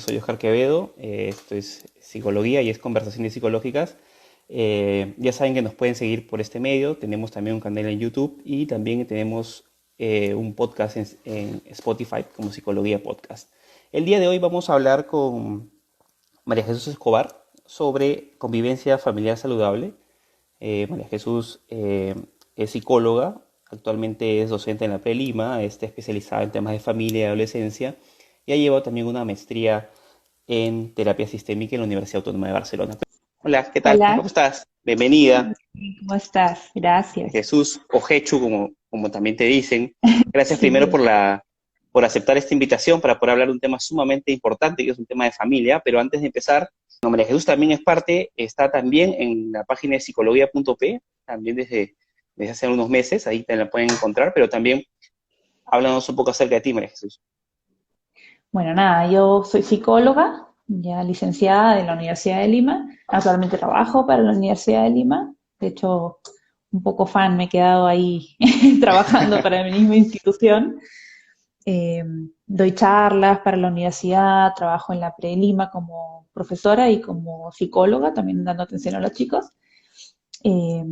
soy Oscar Quevedo, esto es Psicología y es Conversaciones Psicológicas. Ya saben que nos pueden seguir por este medio, tenemos también un canal en YouTube y también tenemos un podcast en Spotify como Psicología Podcast. El día de hoy vamos a hablar con María Jesús Escobar sobre convivencia familiar saludable. María Jesús es psicóloga, actualmente es docente en la Pre-Lima, está especializada en temas de familia y adolescencia y ha llevado también una maestría en terapia sistémica en la Universidad Autónoma de Barcelona. Hola, ¿qué tal? Hola, ¿Cómo estás? Bienvenida, ¿cómo estás? María Gracias. Jesús, o Jechu, como también te dicen. Gracias primero Sí, por aceptar esta invitación para poder hablar de un tema sumamente importante, que es un tema de familia, pero antes de empezar, no, María Jesús también es parte, está también en la página de psicología.p, también desde hace unos meses, ahí te la pueden encontrar, pero también háblanos un poco acerca de ti, María Jesús. bueno, nada, yo soy psicóloga, ya licenciada de la Universidad de Lima. Actualmente trabajo para la Universidad de Lima. De hecho, un poco fan, me he quedado ahí trabajando para la misma institución. Eh, Doy charlas para la universidad, trabajo en la Pre-Lima como profesora y como psicóloga, también dando atención a los chicos. Eh,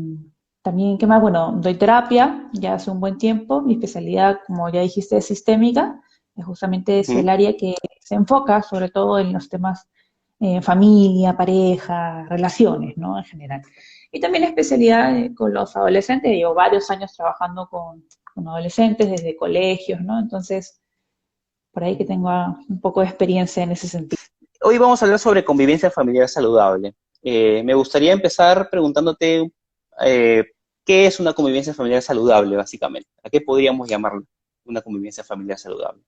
También, ¿qué más? Bueno, doy terapia ya hace un buen tiempo. Mi especialidad, como ya dijiste, es sistémica. Justamente es el Ujú. área que se enfoca sobre todo en los temas familia, pareja, relaciones, ¿no? En general. Y también especialidad con los adolescentes. Llevo varios años trabajando con adolescentes desde colegios, ¿no? Entonces, por ahí que tengo un poco de experiencia en ese sentido. Hoy vamos a hablar sobre convivencia familiar saludable. Me gustaría empezar preguntándote eh, qué es una convivencia familiar saludable, básicamente. ¿A qué podríamos llamarlo una convivencia familiar saludable?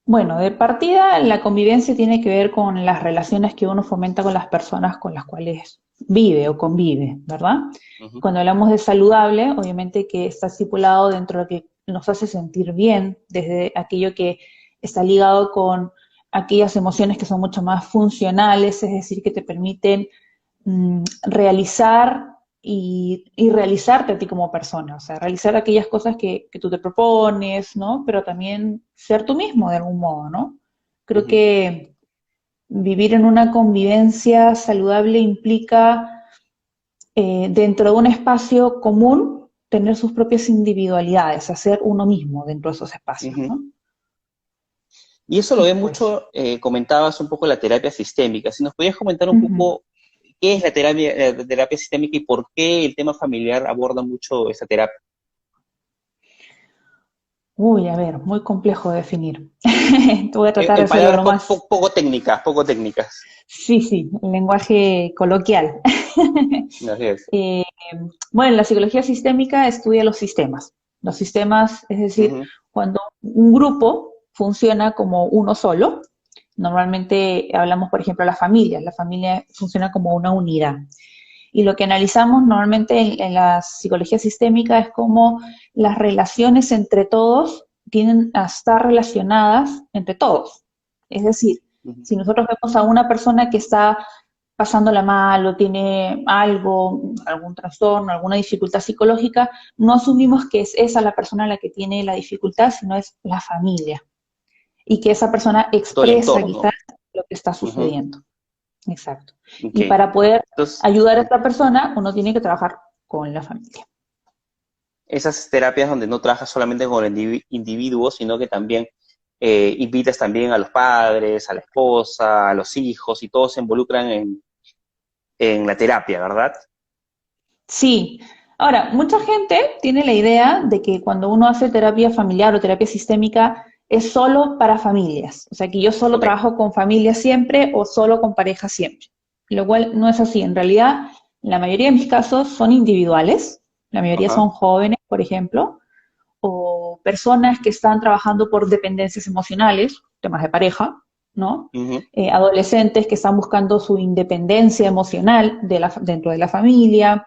Bueno, de partida, la convivencia tiene que ver con las relaciones que uno fomenta con las personas con las cuales vive o convive, ¿verdad? Ujú, Cuando hablamos de saludable, obviamente que está estipulado dentro de lo que nos hace sentir bien, desde aquello que está ligado con aquellas emociones que son mucho más funcionales, es decir, que te permiten realizar y realizarte a ti como persona, o sea, realizar aquellas cosas que tú te propones, ¿no? Pero también ser tú mismo de algún modo, ¿no? Creo ujú. que vivir en una convivencia saludable implica, dentro de un espacio común, tener sus propias individualidades, hacer uno mismo dentro de esos espacios, Ujú. ¿no? Y eso lo ve Eso es. mucho, comentabas un poco la terapia sistémica. Si nos podías comentar un Ujú. poco qué es la terapia sistémica y por qué el tema familiar aborda mucho esa terapia. Uy, a ver, muy complejo de definir. Voy a tratar de En hacerlo palabras lo más. poco técnicas, poco técnicas. Sí, sí, el lenguaje coloquial. Así es. Eh, bueno, la psicología sistémica estudia los sistemas. Los sistemas, es decir, Ujú, cuando un grupo funciona como uno solo, normalmente hablamos, por ejemplo, de la familia funciona como una unidad. Y lo que analizamos normalmente en la psicología sistémica es cómo las relaciones entre todos tienen a estar relacionadas entre todos. Es decir, ujú. si nosotros vemos a una persona que está pasándola mal o tiene algo, algún trastorno, alguna dificultad psicológica, no asumimos que es esa la persona la que tiene la dificultad, sino es la familia. Y que esa persona Todo el expresa entorno. quizás lo que está Ujú. sucediendo. Exacto. Ok. Y para poder Entonces, ayudar a esta persona, uno tiene que trabajar con la familia. esas terapias donde no trabajas solamente con el individuo, sino que también invitas también a los padres, a la esposa, a los hijos, y todos se involucran en la terapia, ¿verdad? Sí. Ahora, mucha gente tiene la idea de que cuando uno hace terapia familiar o terapia sistémica es solo para familias. O sea, que yo solo Ok. trabajo con familias siempre o solo con pareja siempre. Lo cual no es así. En realidad, la mayoría de mis casos son individuales. La mayoría Ajá. son jóvenes, por ejemplo, o personas que están trabajando por dependencias emocionales, temas de pareja, ¿no? Ujú. Adolescentes que están buscando su independencia emocional dentro de la familia,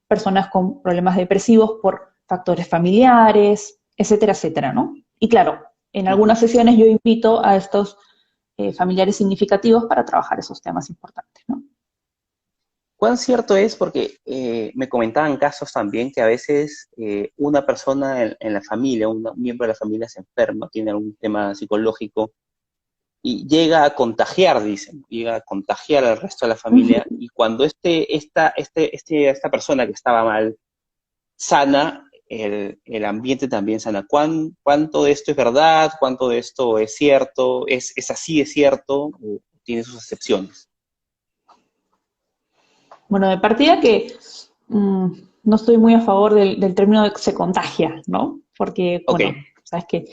personas con problemas depresivos por factores familiares, etcétera, etcétera, ¿no? Y claro, en Ujú. algunas sesiones yo invito a estos familiares significativos para trabajar esos temas importantes, ¿no? ¿Cuán cierto es? Porque me comentaban casos también que a veces una persona en la familia, un miembro de la familia se enferma, tiene algún tema psicológico y llega a contagiar, dicen, llega a contagiar al resto de la familia, y cuando esta persona que estaba mal sana, el ambiente también sana. ¿Cuánto de esto es verdad? ¿Cuánto de esto es cierto? ¿Es así, es cierto? ¿O tiene sus excepciones? Bueno, de partida que mm, no estoy muy a favor del término de que se contagia, ¿no? Porque, Ok. bueno, sabes que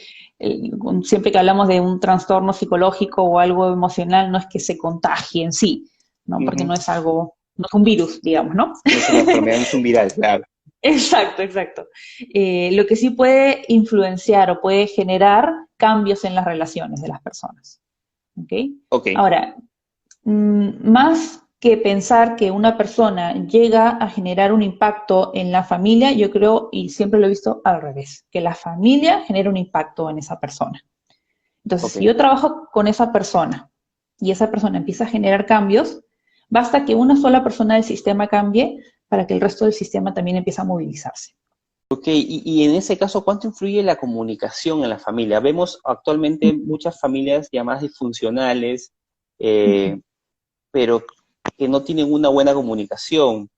siempre que hablamos de un trastorno psicológico o algo emocional, no es que se contagie en sí, ¿no? Porque Ujú. no es algo, no es un virus, digamos, ¿no? No es una enfermedad, no es un viral, claro. Exacto, exacto. Lo que sí puede influenciar o puede generar cambios en las relaciones de las personas, ¿ok? Ok, Ahora, más que pensar que una persona llega a generar un impacto en la familia, yo creo, y siempre lo he visto al revés, que la familia genera un impacto en esa persona. Entonces, ok. si yo trabajo con esa persona y esa persona empieza a generar cambios, basta que una sola persona del sistema cambie para que el resto del sistema también empiece a movilizarse. Ok, y en ese caso, ¿cuánto influye la comunicación en la familia? Vemos actualmente muchas familias llamadas disfuncionales, eh, pero que no tienen una buena comunicación.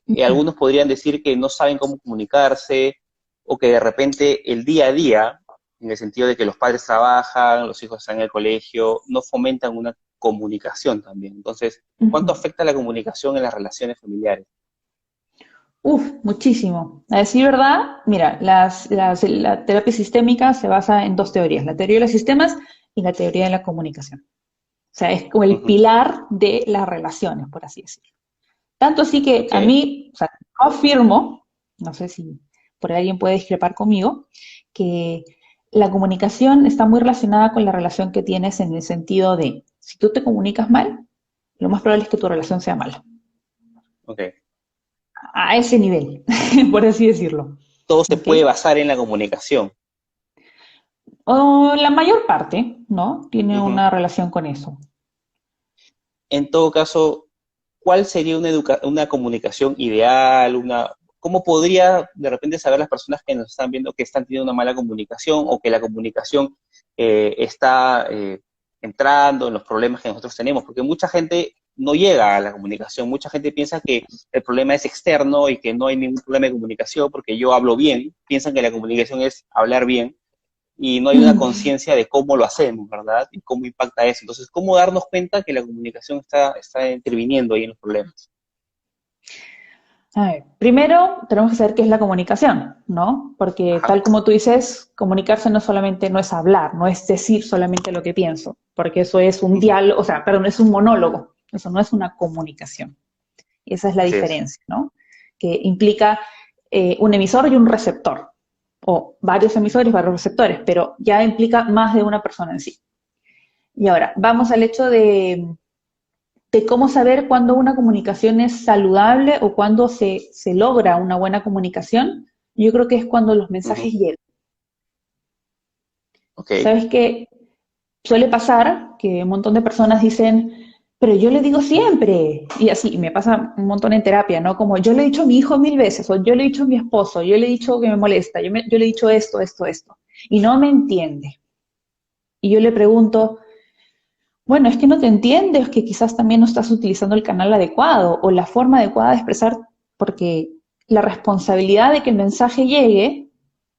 Y algunos podrían decir que no saben cómo comunicarse o que de repente el día a día, en el sentido de que los padres trabajan, los hijos están en el colegio, no fomentan una comunicación también. Entonces, ¿cuánto afecta la comunicación en las relaciones familiares? Uf, muchísimo. A decir verdad, mira, la terapia sistémica se basa en dos teorías, la teoría de los sistemas y la teoría de la comunicación. O sea, es como el Ujú. pilar de las relaciones, por así decirlo. Tanto así que Ok, a mí, o sea, yo afirmo, no sé si por ahí alguien puede discrepar conmigo, que la comunicación está muy relacionada con la relación que tienes en el sentido de, si tú te comunicas mal, lo más probable es que tu relación sea mala. ok. A ese nivel, por así decirlo. Todo se ¿Ok? puede basar en la comunicación. O la mayor parte, ¿no? Tiene Ujú. una relación con eso. En todo caso, ¿cuál sería una comunicación ideal? ¿Cómo podría de repente saber las personas que nos están viendo que están teniendo una mala comunicación o que la comunicación está entrando en los problemas que nosotros tenemos? Porque mucha gente no llega a la comunicación, mucha gente piensa que el problema es externo y que no hay ningún problema de comunicación porque yo hablo bien, piensan que la comunicación es hablar bien y no hay una conciencia de cómo lo hacemos, ¿verdad? Y cómo impacta eso. Entonces, ¿cómo darnos cuenta que la comunicación está interviniendo ahí en los problemas? A ver, primero tenemos que saber qué es la comunicación, ¿no? Porque Ajá. tal como tú dices, comunicarse no solamente no es hablar, no es decir solamente lo que pienso, porque eso es un Ujú. diálogo, o sea, perdón, es un monólogo, eso no es una comunicación. Y esa es la Así es. diferencia, ¿no? Que implica un emisor y un receptor, o varios emisores, varios receptores, pero ya implica más de una persona en sí. Y ahora, vamos al hecho de cómo saber cuándo una comunicación es saludable o cuándo se logra una buena comunicación, yo creo que es cuando los Ujú. mensajes llegan. Ok. ¿Sabes qué? Suele pasar que un montón de personas dicen, pero yo le digo siempre, y así, y me pasa un montón en terapia, ¿no? Como yo le he dicho a mi hijo 1000 veces, o yo le he dicho a mi esposo, yo le he dicho que me molesta, yo le he dicho esto, esto, esto, y no me entiende. Y yo le pregunto, bueno, es que no te entiendes, es que quizás también no estás utilizando el canal adecuado o la forma adecuada de expresar, porque la responsabilidad de que el mensaje llegue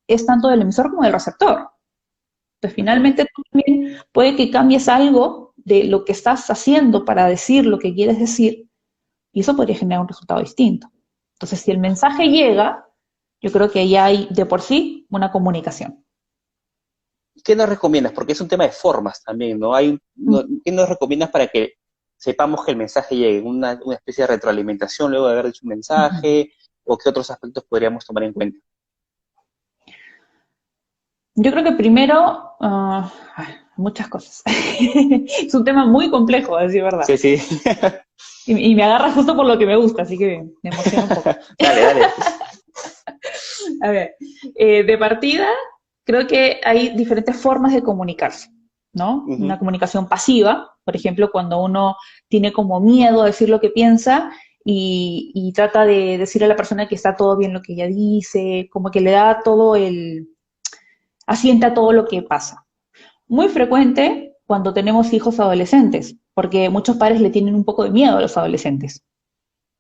es tanto del emisor como del receptor. Entonces, Ujú. finalmente tú también puede que cambies algo de lo que estás haciendo para decir lo que quieres decir y eso podría generar un resultado distinto. Entonces, si el mensaje llega, yo creo que ya hay de por sí una comunicación. ¿Qué nos recomiendas? Porque es un tema de formas también, ¿no? ¿Qué nos recomiendas para que sepamos que el mensaje llegue? ¿Una especie de retroalimentación luego de haber dicho un mensaje? ¿O qué otros aspectos podríamos tomar en cuenta? Yo creo que primero, muchas cosas. Es un tema muy complejo, a decir verdad. Sí, sí. Y me agarra justo por lo que me gusta, así que me emociona un poco. Dale, dale. A ver, de partida, creo que hay diferentes formas de comunicarse, ¿no? Ujú. Una comunicación pasiva, por ejemplo, cuando uno tiene como miedo a decir lo que piensa y trata de decir a la persona que está todo bien lo que ella dice, como que le da todo asienta todo lo que pasa. Muy frecuente, cuando tenemos hijos adolescentes, porque muchos padres le tienen un poco de miedo a los adolescentes.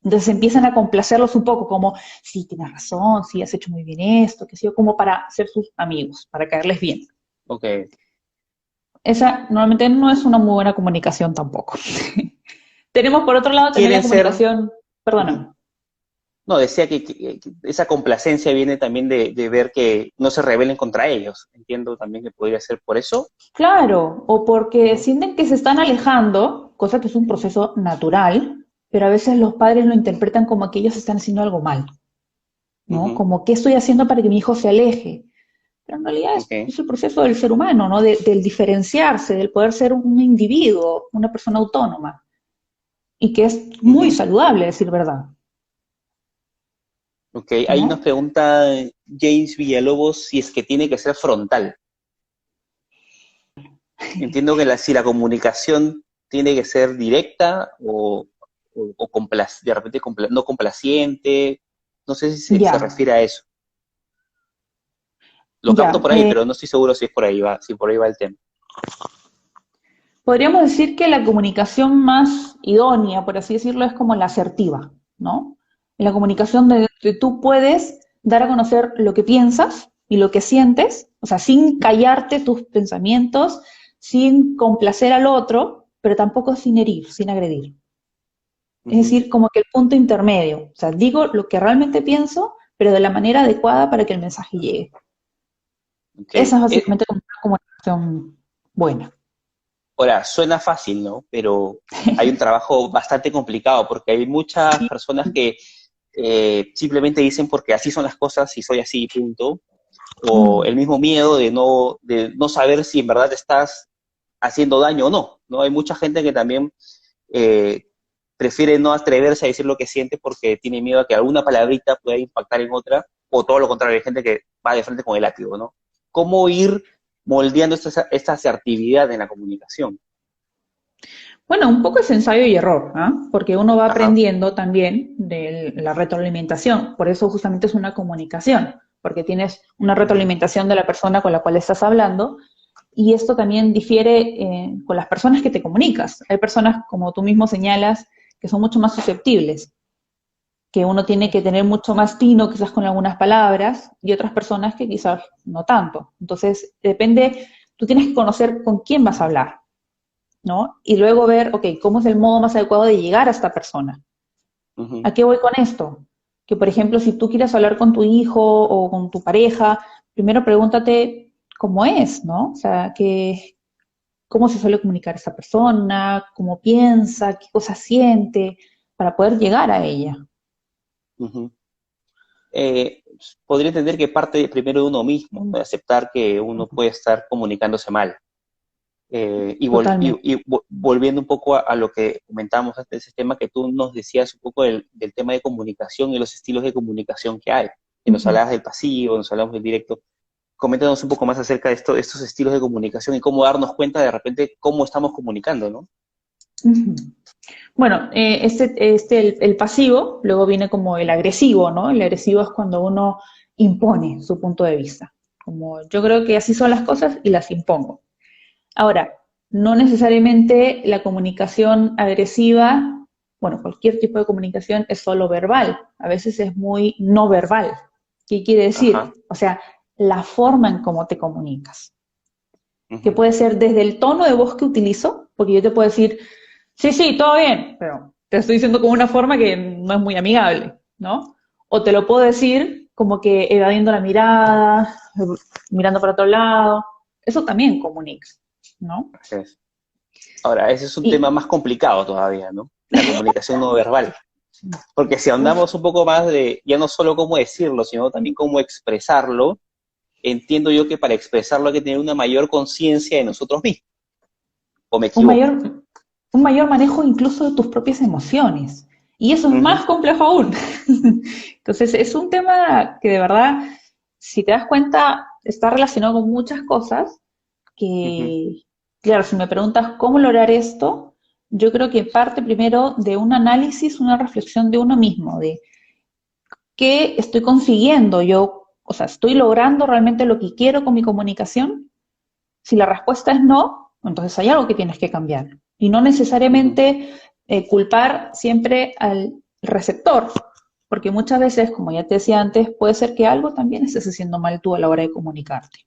Entonces empiezan a complacerlos un poco, como, sí, tienes razón, sí, has hecho muy bien esto, que sé yo, como para ser sus amigos, para caerles bien. Ok. Esa normalmente no es una muy buena comunicación tampoco. Tenemos por otro lado también la Quieren ser... comunicación, Ujú. perdóname. No, decía que esa complacencia viene también de ver que no se rebelen contra ellos. Entiendo también que podría ser por eso. Claro, o porque Ujú, sienten que se están alejando, cosa que es un proceso natural, pero a veces los padres lo interpretan como que ellos están haciendo algo mal, ¿no? ujú, Como, ¿qué estoy haciendo para que mi hijo se aleje? Pero en realidad ok, es el proceso del ser humano, ¿no? Del diferenciarse, del poder ser un individuo, una persona autónoma, y que es muy ujú, saludable, decir verdad, ok. Ahí nos ¿no? pregunta James Villalobos si es que tiene que ser frontal. Entiendo que si la comunicación tiene que ser directa de repente no complaciente. No sé si se Ya, refiere a eso. Lo capto ya. por ahí, pero no estoy seguro si es por ahí va, si por ahí va el tema. Podríamos decir que la comunicación más idónea, por así decirlo, es como la asertiva, ¿no? En la comunicación de tú puedes dar a conocer lo que piensas y lo que sientes, o sea, sin callarte tus pensamientos, sin complacer al otro, pero tampoco sin herir, sin agredir. Es Ujú, decir, como que el punto intermedio, o sea, digo lo que realmente pienso, pero de la manera adecuada para que el mensaje llegue. ok. Esa es básicamente como una comunicación buena. Ahora, suena fácil, ¿no? Pero hay un trabajo bastante complicado porque hay muchas personas que simplemente dicen porque así son las cosas y soy así, punto. O Mm, el mismo miedo de no saber si en verdad estás haciendo daño o no, ¿no? Hay mucha gente que también eh, prefiere no atreverse a decir lo que siente porque tiene miedo a que alguna palabrita pueda impactar en otra, o todo lo contrario, hay gente que va de frente con el látigo, ¿no? ¿Cómo ir moldeando esta asertividad en la comunicación? Bueno, un poco es ensayo y error, ¿ah? Porque uno va Ajá. aprendiendo también de la retroalimentación. Por eso justamente es una comunicación, porque tienes una Ujú, retroalimentación de la persona con la cual estás hablando y esto también difiere con las personas que te comunicas. Hay personas, como tú mismo señalas, que son mucho más susceptibles, que uno tiene que tener mucho más tino quizás con algunas palabras y otras personas que quizás no tanto. Entonces, depende, tú tienes que conocer con quién vas a hablar, ¿no? Y luego ver, ok, ¿cómo es el modo más adecuado de llegar a esta persona? ujú, ¿A qué voy con esto? Que, por ejemplo, si tú quieres hablar con tu hijo o con tu pareja, primero pregúntate cómo es, ¿no? O sea, cómo se suele comunicar esa persona, cómo piensa, qué cosas siente, para poder llegar a ella. ujú. Eh, Podría entender que parte primero de uno mismo, ¿no? De aceptar que uno puede estar comunicándose mal. Totalmente. Volviendo un poco a lo que comentábamos antes de ese tema, que tú nos decías un poco del tema de comunicación y los estilos de comunicación que hay. Que nos Ujú. hablabas del pasivo, nos hablamos del directo. Coméntanos un poco más acerca de estos estilos de comunicación y cómo darnos cuenta de repente cómo estamos comunicando, ¿no? Ujú. Bueno, el pasivo, luego viene como el agresivo, ¿no? El agresivo es cuando uno impone su punto de vista. Como yo creo que así son las cosas y las impongo. Ahora, no necesariamente la comunicación agresiva, bueno, cualquier tipo de comunicación es solo verbal, a veces es muy no verbal. ¿Qué quiere decir? Ajá. O sea, la forma en cómo te comunicas, que Ujú, puede ser desde el tono de voz que utilizo, porque yo te puedo decir, sí, sí, todo bien, pero te estoy diciendo con una forma que no es muy amigable, ¿no? O te lo puedo decir como que evadiendo la mirada, mirando para otro lado, eso también comunica, ¿no? así es. Ahora, ese es un tema Y, más complicado todavía, ¿no? La comunicación no verbal. Porque si uf, ahondamos un poco más de ya no solo cómo decirlo, sino también cómo expresarlo, entiendo yo que para expresarlo hay que tener una mayor conciencia de nosotros mismos. ¿O me un equivoco? mayor, un mayor manejo incluso de tus propias emociones. Y eso es Ujú, más complejo aún. Entonces, es un tema que de verdad, si te das cuenta, está relacionado con muchas cosas ujú, que, claro, si me preguntas cómo lograr esto, yo creo que parte primero de un análisis, una reflexión de uno mismo, de qué estoy consiguiendo yo, o sea, estoy logrando realmente lo que quiero con mi comunicación. Si la respuesta es no, Entonces hay algo que tienes que cambiar. Y no Ujú, necesariamente culpar siempre al receptor, porque muchas veces, como ya te decía antes, puede ser que algo también estés haciendo mal tú a la hora de comunicarte.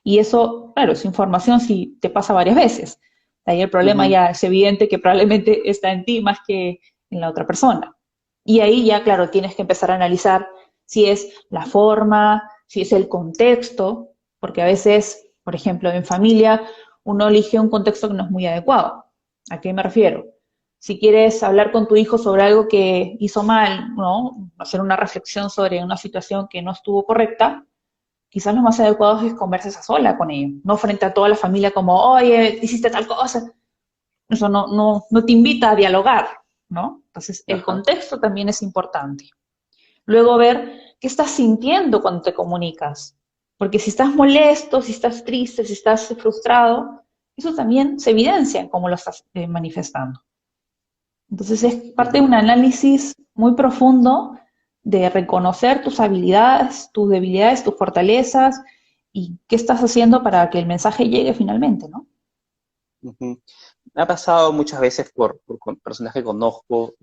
Y eso, claro, es información si te pasa varias veces. Ahí el problema ujú, ya es evidente que probablemente está en ti más que en la otra persona. Y ahí ya, claro, tienes que empezar a analizar si es la forma, si es el contexto, porque a veces, por ejemplo, en familia, uno elige un contexto que no es muy adecuado. ¿A qué me refiero? Si quieres hablar con tu hijo sobre algo que hizo mal, ¿no? Hacer una reflexión sobre una situación que no estuvo correcta, quizás lo más adecuado es conversar a sola con ellos, no frente a toda la familia como, oye, hiciste tal cosa. Eso no te invita a dialogar, ¿no? Entonces, el ajá. contexto también es importante. Luego ver qué estás sintiendo cuando te comunicas. Porque si estás molesto, si estás triste, si estás frustrado, eso también se evidencia en cómo lo estás manifestando. Entonces es parte de Ujú. un análisis muy profundo de reconocer tus habilidades, tus debilidades, tus fortalezas y qué estás haciendo para que el mensaje llegue finalmente, ¿no? Ujú. Me ha pasado muchas veces personas que conozco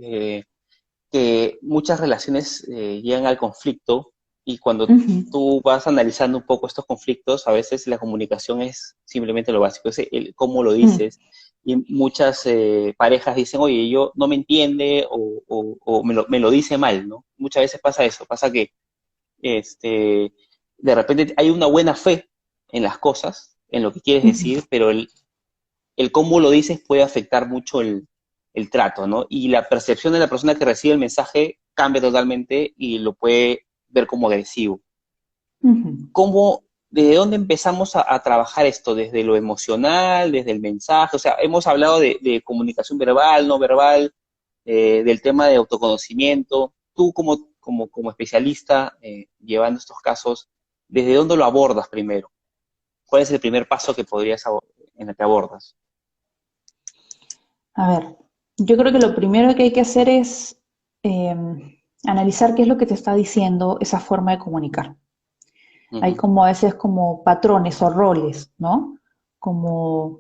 que muchas relaciones llegan al conflicto y cuando Ujú, tú vas analizando un poco estos conflictos, a veces la comunicación es simplemente lo básico, es el cómo lo mm, dices. Y muchas parejas dicen, oye, yo no me entiende o me lo dice mal, ¿no? Muchas veces pasa eso, pasa que de repente hay una buena fe en las cosas, en lo que quieres ujú. decir, pero el cómo lo dices puede afectar mucho el trato, ¿no? Y la percepción de la persona que recibe el mensaje cambia totalmente y lo puede ver como agresivo. Ujú. ¿Cómo, desde dónde empezamos a trabajar esto? ¿Desde lo emocional, desde el mensaje? O sea, hemos hablado de comunicación verbal, no verbal, del tema de autoconocimiento. Tú como especialista llevando estos casos, ¿desde dónde lo abordas primero? ¿Cuál es el primer paso que en el que abordas? A ver, yo creo que lo primero que hay que hacer es eh, analizar qué es lo que te está diciendo esa forma de comunicar. Hay Ujú, como a veces como patrones o roles, ¿no? Como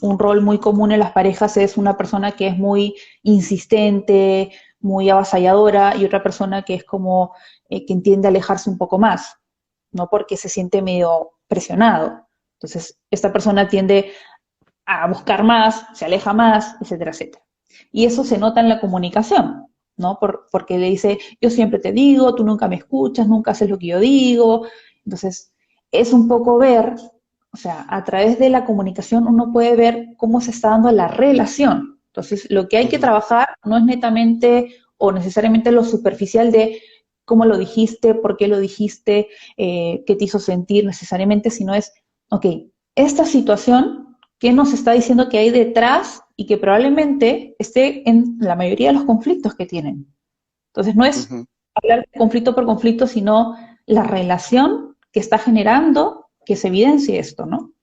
un rol muy común en las parejas es una persona que es muy insistente, muy avasalladora y otra persona que es como que entiende alejarse un poco más, ¿no? Porque se siente medio presionado. Entonces, esta persona tiende a buscar más, se aleja más, etcétera, etcétera. Y eso se nota en la comunicación, ¿no? Porque le dice, yo siempre te digo, tú nunca me escuchas, nunca haces lo que yo digo. Entonces, es un poco ver, o sea, a través de la comunicación uno puede ver cómo se está dando la relación. Entonces, lo que hay que ujú, trabajar no es netamente o necesariamente lo superficial de cómo lo dijiste, por qué lo dijiste, qué te hizo sentir necesariamente, sino es, ok, esta situación, ¿qué nos está diciendo que hay detrás y que probablemente esté en la mayoría de los conflictos que tienen? Entonces, no es ujú. hablar de conflicto por conflicto, sino la relación que está generando que se evidencie esto, ¿no?